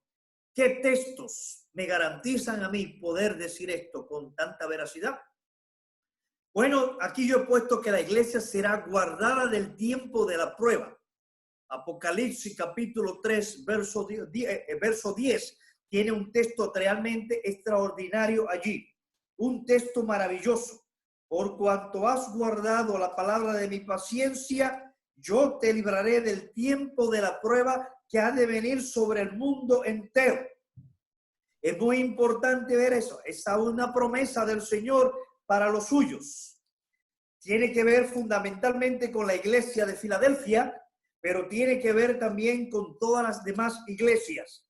¿Qué textos me garantizan a mí poder decir esto con tanta veracidad? Bueno, aquí yo he puesto que la iglesia será guardada del tiempo de la prueba. Apocalipsis capítulo 3, verso 10, tiene un texto realmente extraordinario allí. Un texto maravilloso. Por cuanto has guardado la palabra de mi paciencia, yo te libraré del tiempo de la prueba que ha de venir sobre el mundo entero. Es muy importante ver eso. Esa es una promesa del Señor para los suyos. Tiene que ver fundamentalmente con la iglesia de Filadelfia, pero tiene que ver también con todas las demás iglesias.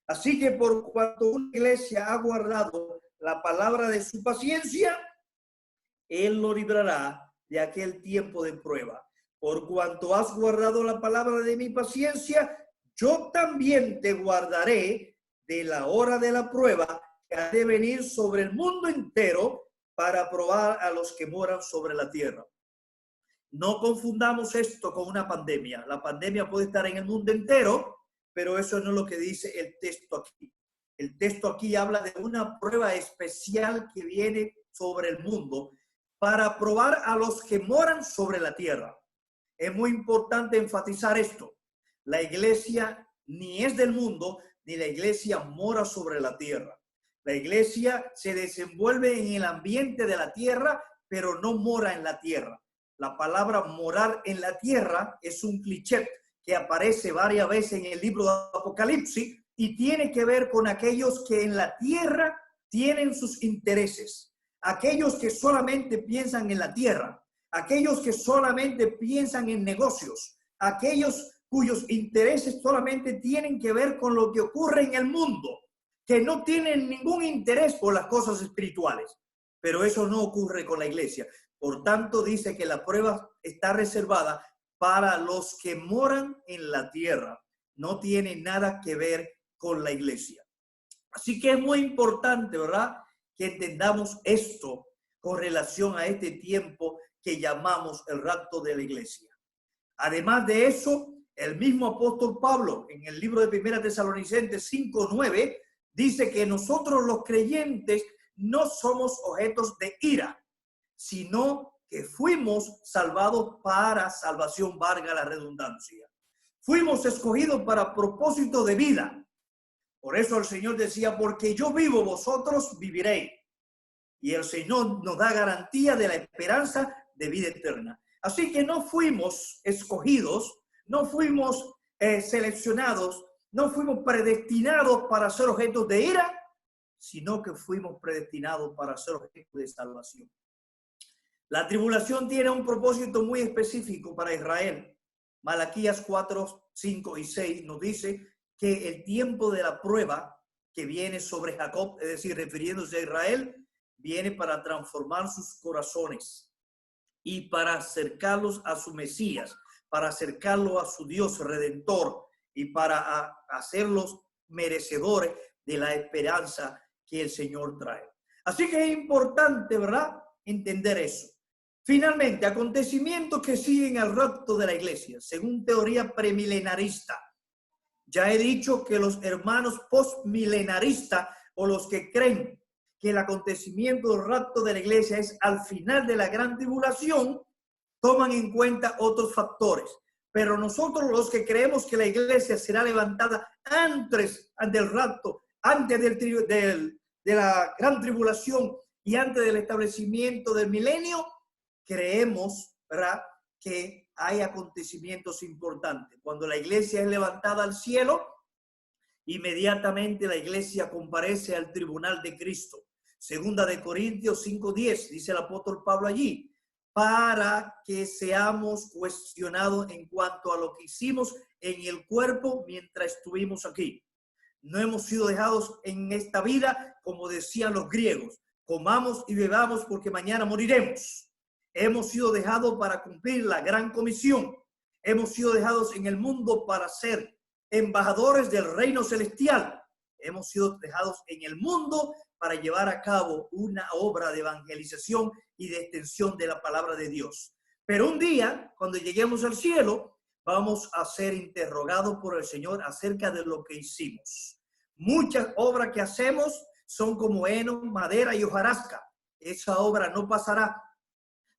Así que por cuanto una iglesia ha guardado la palabra de su paciencia, Él lo librará de aquel tiempo de prueba. Por cuanto has guardado la palabra de mi paciencia, yo también te guardaré de la hora de la prueba que ha de venir sobre el mundo entero para probar a los que moran sobre la tierra. No confundamos esto con una pandemia. La pandemia puede estar en el mundo entero, pero eso no es lo que dice el texto aquí. El texto aquí habla de una prueba especial que viene sobre el mundo para probar a los que moran sobre la tierra. Es muy importante enfatizar esto. La iglesia ni es del mundo, ni la iglesia mora sobre la tierra. La iglesia se desenvuelve en el ambiente de la tierra, pero no mora en la tierra. La palabra morar en la tierra es un cliché que aparece varias veces en el libro de Apocalipsis y tiene que ver con aquellos que en la tierra tienen sus intereses. Aquellos que solamente piensan en la tierra, aquellos que solamente piensan en negocios, aquellos cuyos intereses solamente tienen que ver con lo que ocurre en el mundo, que no tienen ningún interés por las cosas espirituales. Pero eso no ocurre con la iglesia. Por tanto, dice que la prueba está reservada para los que moran en la tierra. No tiene nada que ver con la iglesia. Así que es muy importante, ¿verdad?, que entendamos esto con relación a este tiempo que llamamos el rapto de la iglesia. Además de eso, el mismo apóstol Pablo, en el libro de 1 Tesalonicenses 5:9, dice que nosotros los creyentes no somos objetos de ira, sino que fuimos salvados para salvación, valga la redundancia. Fuimos escogidos para propósito de vida. Por eso el Señor decía, porque yo vivo, vosotros viviréis. Y el Señor nos da garantía de la esperanza de vida eterna. Así que no fuimos escogidos, no fuimos seleccionados, no fuimos predestinados para ser objetos de ira, sino que fuimos predestinados para ser objetos de salvación. La tribulación tiene un propósito muy específico para Israel. Malaquías 4, 5 y 6 nos dice que el tiempo de la prueba que viene sobre Jacob, es decir, refiriéndose a Israel, viene para transformar sus corazones y para acercarlos a su Mesías, para acercarlos a su Dios Redentor y para hacerlos merecedores de la esperanza que el Señor trae. Así que es importante, ¿verdad?, entender eso. Finalmente, acontecimientos que siguen al rapto de la iglesia, según teoría premilenarista. Ya he dicho que los hermanos postmilenaristas o los que creen que el acontecimiento del rapto de la iglesia es al final de la gran tribulación, toman en cuenta otros factores. Pero nosotros los que creemos que la iglesia será levantada antes del rapto, antes de la gran tribulación y antes del establecimiento del milenio, creemos, ¿verdad?, que hay acontecimientos importantes. Cuando la iglesia es levantada al cielo, inmediatamente la iglesia comparece al tribunal de Cristo. Segunda de Corintios 5:10, dice el apóstol Pablo allí, para que seamos cuestionados en cuanto a lo que hicimos en el cuerpo mientras estuvimos aquí. No hemos sido dejados en esta vida, como decían los griegos, comamos y bebamos porque mañana moriremos. Hemos sido dejados para cumplir la gran comisión. Hemos sido dejados en el mundo para ser embajadores del reino celestial. Hemos sido dejados en el mundo para llevar a cabo una obra de evangelización y de extensión de la palabra de Dios. Pero un día, cuando lleguemos al cielo, vamos a ser interrogados por el Señor acerca de lo que hicimos. Muchas obras que hacemos son como heno, madera y hojarasca. Esa obra no pasará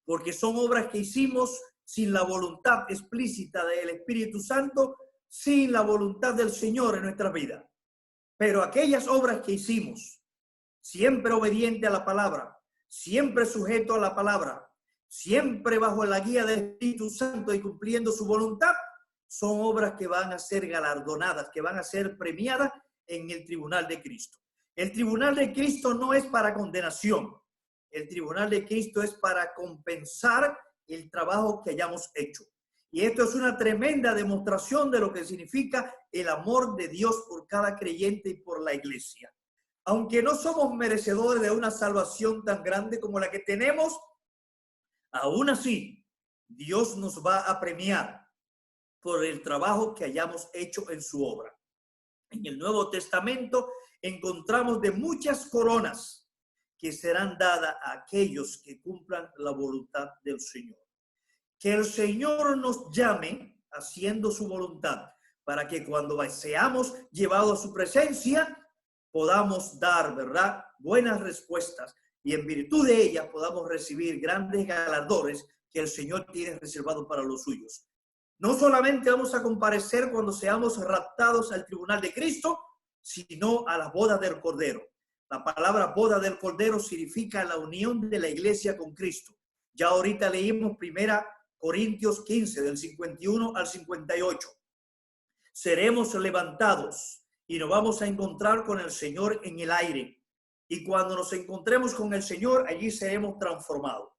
porque son obras que hicimos sin la voluntad explícita del Espíritu Santo, sin la voluntad del Señor en nuestra vida. Pero aquellas obras que hicimos, siempre obediente a la palabra, siempre sujeto a la palabra, siempre bajo la guía del Espíritu Santo y cumpliendo su voluntad, son obras que van a ser galardonadas, que van a ser premiadas en el tribunal de Cristo. El tribunal de Cristo no es para condenación. El tribunal de Cristo es para compensar el trabajo que hayamos hecho. Y esto es una tremenda demostración de lo que significa el amor de Dios por cada creyente y por la iglesia. Aunque no somos merecedores de una salvación tan grande como la que tenemos, aún así, Dios nos va a premiar por el trabajo que hayamos hecho en su obra. En el Nuevo Testamento encontramos de muchas coronas que serán dadas a aquellos que cumplan la voluntad del Señor. Que el Señor nos llame haciendo su voluntad para que cuando seamos llevados a su presencia podamos dar, ¿verdad?, buenas respuestas y en virtud de ellas podamos recibir grandes galardones que el Señor tiene reservado para los suyos. No solamente vamos a comparecer cuando seamos raptados al tribunal de Cristo, sino a las bodas del Cordero. La palabra boda del Cordero significa la unión de la iglesia con Cristo. Ya ahorita leímos 1 Corintios 15, del 51 al 58. Seremos levantados y nos vamos a encontrar con el Señor en el aire. Y cuando nos encontremos con el Señor, allí seremos transformados.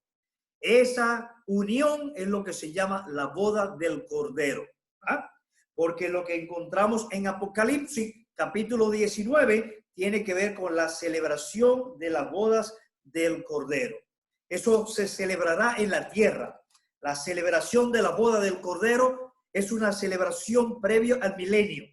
Esa unión es lo que se llama la boda del Cordero. ¿Ah? Porque lo que encontramos en Apocalipsis, capítulo 19, tiene que ver con la celebración de las bodas del Cordero. Eso se celebrará en la tierra. La celebración de la boda del Cordero es una celebración previa al milenio.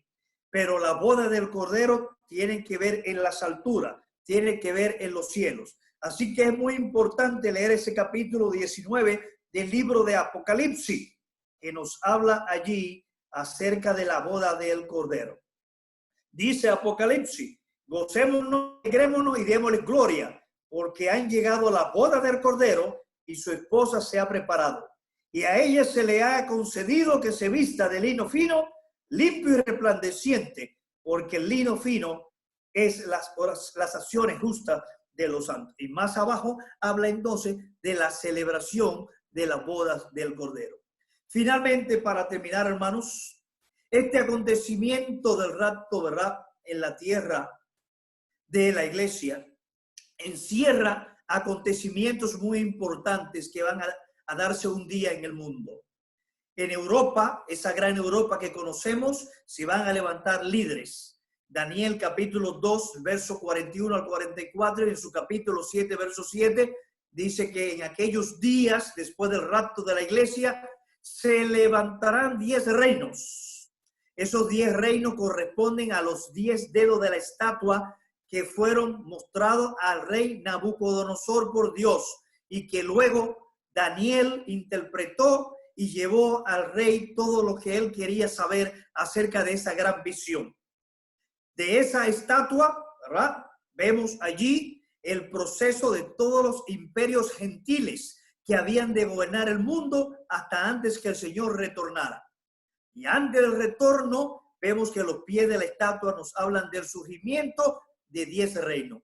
Pero la boda del Cordero tiene que ver en las alturas, tiene que ver en los cielos. Así que es muy importante leer ese capítulo 19 del libro de Apocalipsis, que nos habla allí acerca de la boda del Cordero. Dice Apocalipsis: gocémonos, alegrémonos y démosle gloria, porque han llegado a la boda del Cordero y su esposa se ha preparado. Y a ella se le ha concedido que se vista de lino fino, limpio y resplandeciente, porque el lino fino es las acciones justas de los santos. Y más abajo habla entonces de la celebración de las bodas del Cordero. Finalmente, para terminar, hermanos, este acontecimiento del rapto, ¿verdad?, en la tierra de la iglesia encierra acontecimientos muy importantes que van a darse un día en el mundo. En Europa, esa gran Europa que conocemos, se van a levantar líderes. Daniel capítulo 2, verso 41 al 44, y en su capítulo 7, verso 7, dice que en aquellos días, después del rapto de la iglesia, se levantarán 10 reinos. Esos 10 reinos corresponden a los 10 dedos de la estatua que fueron mostrados al rey Nabucodonosor por Dios y que luego Daniel interpretó y llevó al rey todo lo que él quería saber acerca de esa gran visión. De esa estatua, ¿verdad? Vemos allí el proceso de todos los imperios gentiles que habían de gobernar el mundo hasta antes que el Señor retornara. Y antes del retorno, vemos que los pies de la estatua nos hablan del surgimiento de 10 reinos.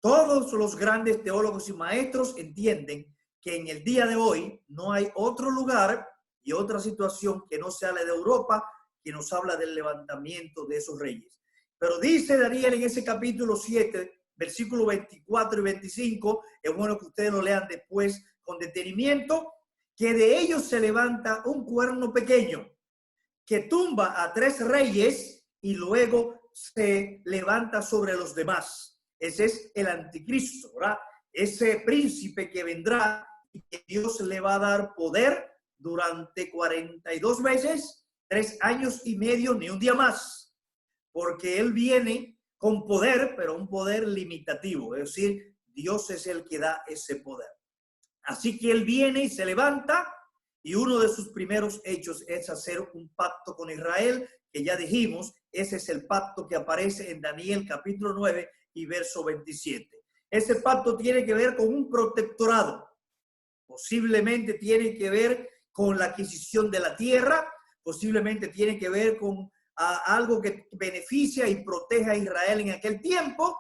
Todos los grandes teólogos y maestros entienden que en el día de hoy no hay otro lugar y otra situación que no se hable de Europa, que nos habla del levantamiento de esos reyes. Pero dice Daniel en ese capítulo 7, versículos 24 y 25, es bueno que ustedes lo lean después con detenimiento, que de ellos se levanta un cuerno pequeño que tumba a 3 reyes y luego se levanta sobre los demás. Ese es el anticristo, ¿verdad? Ese príncipe que vendrá y que Dios le va a dar poder durante 42 meses, 3 años y medio, ni un día más, porque él viene con poder, pero un poder limitativo, es decir, Dios es el que da ese poder. Así que él viene y se levanta, y uno de sus primeros hechos es hacer un pacto con Israel, que ya dijimos, ese es el pacto que aparece en Daniel capítulo 9 y verso 27. Ese pacto tiene que ver con un protectorado, posiblemente tiene que ver con la adquisición de la tierra, posiblemente tiene que ver con algo que beneficia y protege a Israel en aquel tiempo,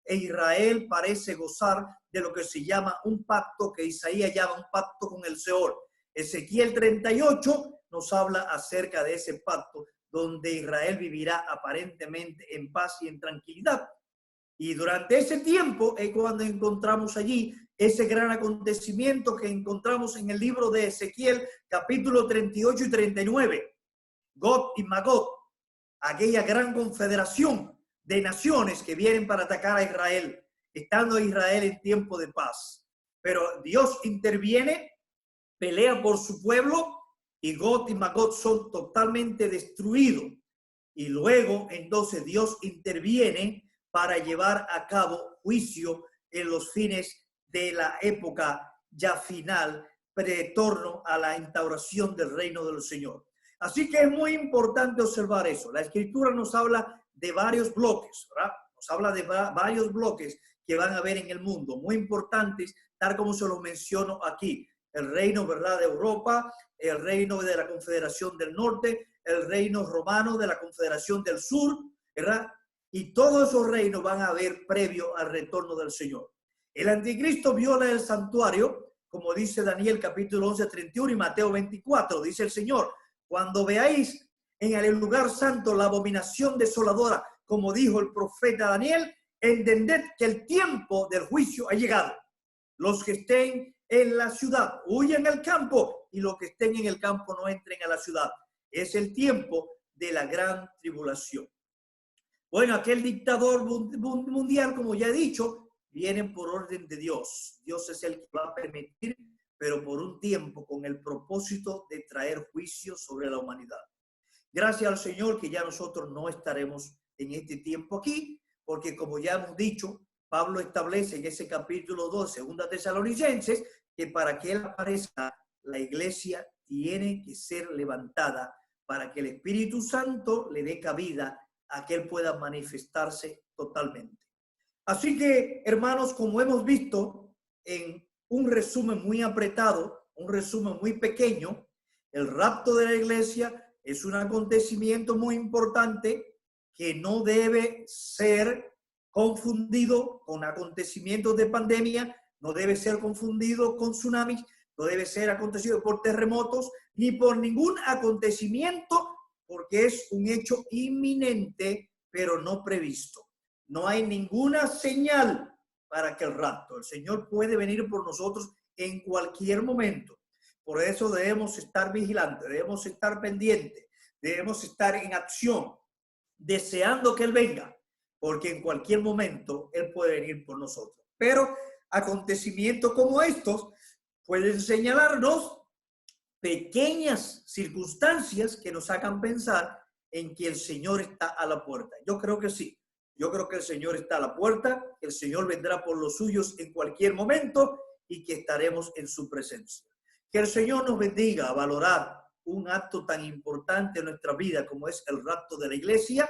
e Israel parece gozar de lo que se llama un pacto, que Isaías llama un pacto con el Seol. Ezequiel 38 nos habla acerca de ese pacto, donde Israel vivirá aparentemente en paz y en tranquilidad. Y durante ese tiempo es cuando encontramos allí ese gran acontecimiento que encontramos en el libro de Ezequiel, capítulo 38 y 39. Gog y Magog, aquella gran confederación de naciones que vienen para atacar a Israel, estando Israel en tiempo de paz. Pero Dios interviene, pelea por su pueblo, y Gog y Magog son totalmente destruidos. Y luego, entonces, Dios interviene para llevar a cabo juicio en los fines de la época ya final, pretorno a la instauración del reino del Señor. Así que es muy importante observar eso. La Escritura nos habla de varios bloques, ¿verdad? Nos habla de varios bloques que van a haber en el mundo, muy importantes, tal como se los menciono aquí. El reino, ¿verdad?, de Europa, el reino de la Confederación del Norte, el reino romano de la Confederación del Sur, ¿verdad? Y todos esos reinos van a haber previo al retorno del Señor. El anticristo viola el santuario, como dice Daniel capítulo 11, 31 y Mateo 24, dice el Señor, cuando veáis en el lugar santo la abominación desoladora, como dijo el profeta Daniel, entended que el tiempo del juicio ha llegado. Los que estén en la ciudad huyan al campo, y los que estén en el campo no entren a la ciudad. Es el tiempo de la gran tribulación. Bueno, aquel dictador mundial, como ya he dicho, viene por orden de Dios. Dios es el que va a permitir, pero por un tiempo, con el propósito de traer juicio sobre la humanidad. Gracias al Señor que ya nosotros no estaremos en este tiempo aquí, porque como ya hemos dicho, Pablo establece en ese capítulo 2, 2 Tesalonicenses, que para que él aparezca, la iglesia tiene que ser levantada para que el Espíritu Santo le dé cabida a que él pueda manifestarse totalmente. Así que, hermanos, como hemos visto en un resumen muy apretado, un resumen muy pequeño, el rapto de la iglesia es un acontecimiento muy importante que no debe ser confundido con acontecimientos de pandemia, no debe ser confundido con tsunamis, no debe ser acontecido por terremotos, ni por ningún acontecimiento, porque es un hecho inminente, pero no previsto. No hay ninguna señal para que el rapto. El Señor puede venir por nosotros en cualquier momento. Por eso debemos estar vigilantes, debemos estar pendientes, debemos estar en acción, deseando que Él venga, porque en cualquier momento Él puede venir por nosotros. Pero acontecimientos como estos pueden señalarnos pequeñas circunstancias que nos hagan pensar en que el Señor está a la puerta. Yo creo que sí. Yo creo que el Señor está a la puerta, el Señor vendrá por los suyos en cualquier momento y que estaremos en su presencia. Que el Señor nos bendiga a valorar un acto tan importante en nuestra vida como es el rapto de la iglesia.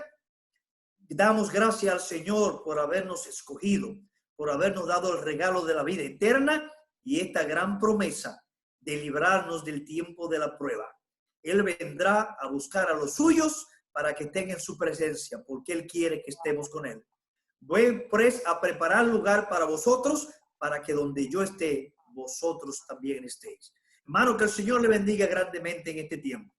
Damos gracias al Señor por habernos escogido, por habernos dado el regalo de la vida eterna y esta gran promesa de librarnos del tiempo de la prueba. Él vendrá a buscar a los suyos para que estén en su presencia, porque Él quiere que estemos con Él. Voy pues a preparar lugar para vosotros, para que donde yo esté, vosotros también estéis. Hermano, que el Señor le bendiga grandemente en este tiempo.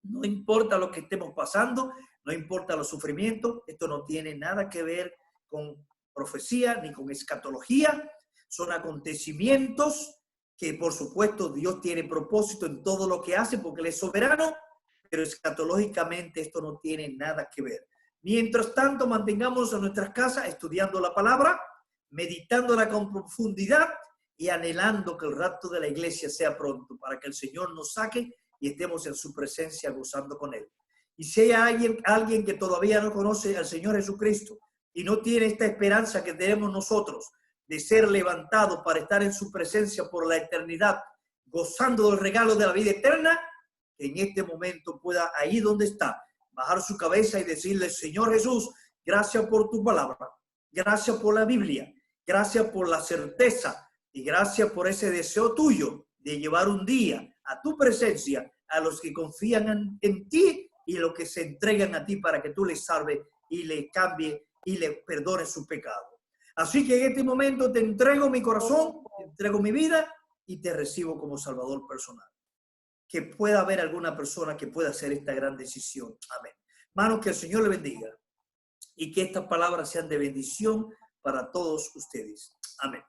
No importa lo que estemos pasando, no importa los sufrimientos, esto no tiene nada que ver con profecía ni con escatología. Son acontecimientos que, por supuesto, Dios tiene propósito en todo lo que hace porque Él es soberano, pero escatológicamente esto no tiene nada que ver. Mientras tanto, mantengamos en nuestras casas estudiando la palabra, meditándola con profundidad y anhelando que el rapto de la iglesia sea pronto para que el Señor nos saque y estemos en su presencia gozando con Él. Y si hay alguien que todavía no conoce al Señor Jesucristo y no tiene esta esperanza que tenemos nosotros de ser levantado para estar en su presencia por la eternidad, gozando del regalo de la vida eterna, que en este momento pueda, ahí donde está, bajar su cabeza y decirle: Señor Jesús, gracias por tu palabra, gracias por la Biblia, gracias por la certeza y gracias por ese deseo tuyo de llevar un día a tu presencia a los que confían en ti y los que se entregan a ti para que tú les salves y les cambie y les perdones su pecado. Así que en este momento te entrego mi corazón, te entrego mi vida y te recibo como Salvador personal. Que pueda haber alguna persona que pueda hacer esta gran decisión. Amén. Hermanos, que el Señor le bendiga y que estas palabras sean de bendición para todos ustedes. Amén.